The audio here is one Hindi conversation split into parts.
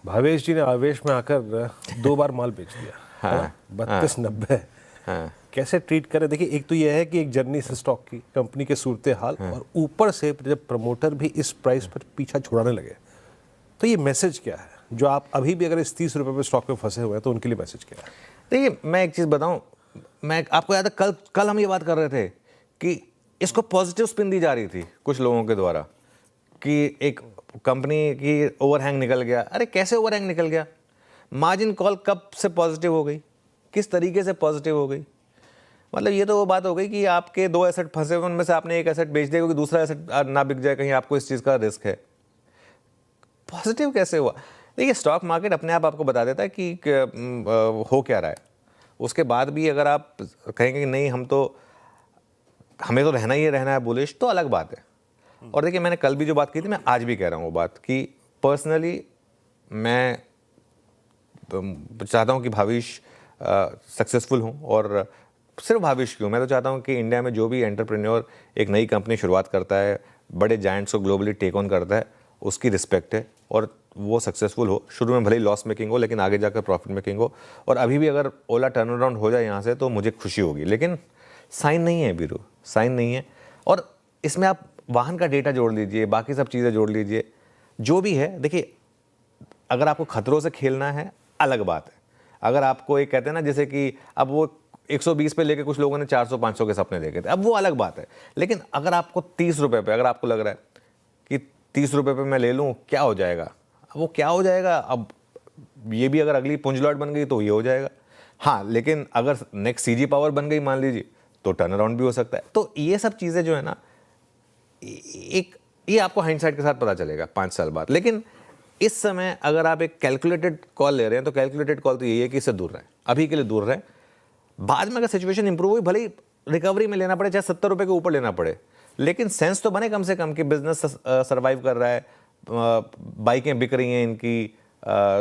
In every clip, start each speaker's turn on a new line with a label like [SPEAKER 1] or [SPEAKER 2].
[SPEAKER 1] भावेश जी ने आवेश में आकर 2 बार माल बेच दिया।
[SPEAKER 2] हाँ,
[SPEAKER 1] 32.90।
[SPEAKER 2] हाँ,
[SPEAKER 1] कैसे ट्रीट करें? देखिए, एक तो यह है कि एक जर्नी से स्टॉक की कंपनी के सूरत हाल, और ऊपर से जब प्रमोटर भी इस प्राइस पर पीछा छुड़ाने लगे, तो ये मैसेज क्या है जो आप अभी भी अगर इस 30 रुपए पे स्टॉक में फंसे हुए हैं तो उनके लिए मैसेज क्या है?
[SPEAKER 2] देखिए मैं एक चीज़ बताऊं, मैं आपको याद है कल हम ये बात कर रहे थे कि इसको पॉजिटिव स्पिन दी जा रही थी कुछ लोगों के द्वारा कि एक कंपनी की ओवरहैंग निकल गया। अरे कैसे ओवरहैंग निकल गया? मार्जिन कॉल कब से पॉजिटिव हो गई, किस तरीके से पॉजिटिव हो गई? मतलब ये तो वो बात हो गई कि आपके 2 एसेट फंसे हुए, उनमें से आपने एक एसेट बेच दिया क्योंकि दूसरा एसेट ना बिक जाए, कहीं आपको इस चीज़ का रिस्क है। पॉजिटिव कैसे हुआ? देखिए स्टॉक मार्केट अपने आप आपको बता देता है कि हो क्या रहा है। उसके बाद भी अगर आप कहेंगे कि नहीं हमें तो रहना ही है, रहना है बुलिश, तो अलग बात है। और देखिए मैंने कल भी जो बात की थी, मैं आज भी कह रहा हूँ वो बात कि पर्सनली मैं चाहता हूँ कि भविष्य सक्सेसफुल हूँ। और सिर्फ भविष्य क्यों, मैं तो चाहता हूँ कि इंडिया में जो भी एंटरप्रेन्योर एक नई कंपनी शुरुआत करता है, बड़े जायंट्स को ग्लोबली टेक ऑन करता है, उसकी रिस्पेक्ट है और वो सक्सेसफुल हो। शुरू में भले ही लॉस मेकिंग हो, लेकिन आगे जाकर प्रॉफिट मेकिंग हो। और अभी भी अगर ओला टर्न अराउंड हो जाए यहाँ से तो मुझे खुशी होगी, लेकिन साइन नहीं है बीरू, साइन नहीं है। और इसमें आप वाहन का डेटा जोड़ लीजिए, बाकी सब चीज़ें जोड़ लीजिए, जो भी है। देखिए अगर आपको खतरों से खेलना है अलग बात है। अगर आपको एक कहते हैं ना, जैसे कि अब वो 120 पे लेके कुछ लोगों ने 400-500 के सपने देखे थे, अब वो अलग बात है। लेकिन अगर आपको 30 रुपए पे, अगर आपको लग रहा है कि 30 रुपए पे मैं ले लूँ, क्या हो जाएगा, वो क्या हो जाएगा। अब ये भी अगर अगली पुंजलॉट बन गई तो ये हो जाएगा। हाँ, लेकिन अगर नेक्स्ट सीजी पावर बन गई मान लीजिए, तो टर्न अराउंड भी हो सकता है। तो ये सब चीज़ें जो है ना, एक ये आपको हाइंडसाइट के साथ पता चलेगा 5 साल बाद। लेकिन इस समय अगर आप एक कैलकुलेटेड कॉल ले रहे हैं, तो कैलकुलेटेड कॉल तो यही है कि इससे दूर रहें, अभी के लिए दूर रहें। बाद में अगर सिचुएशन इंप्रूव हुई, भले ही रिकवरी में लेना पड़े, चाहे 70 रुपए के ऊपर लेना पड़े, लेकिन सेंस तो बने कम से कम कि बिजनेस सर्वाइव कर रहा है, बाइकें बिक रही हैं इनकी,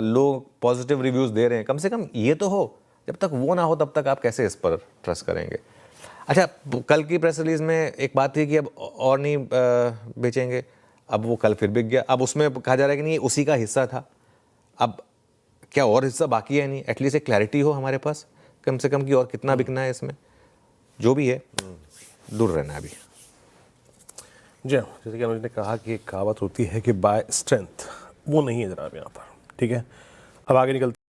[SPEAKER 2] लोग पॉजिटिव रिव्यूज दे रहे हैं, कम से कम ये तो हो। जब तक वो ना हो तब तक आप कैसे इस पर ट्रस्ट करेंगे? अच्छा, कल की प्रेस रिलीज में एक बात थी कि अब और नहीं बेचेंगे, अब वो कल फिर बिक गया। अब उसमें कहा जा रहा है कि नहीं उसी का हिस्सा था, अब क्या और हिस्सा बाकी है? नहीं, एटलीस्ट एक क्लैरिटी हो हमारे पास कम से कम कि और कितना बिकना है इसमें। जो भी है दूर रहना है अभी।
[SPEAKER 1] जी हाँ, जैसे कि अनुज ने कहा कि एक कहावत होती है कि बाय स्ट्रेंथ, वो नहीं है जनाब यहाँ पर। ठीक है, अब आगे निकलते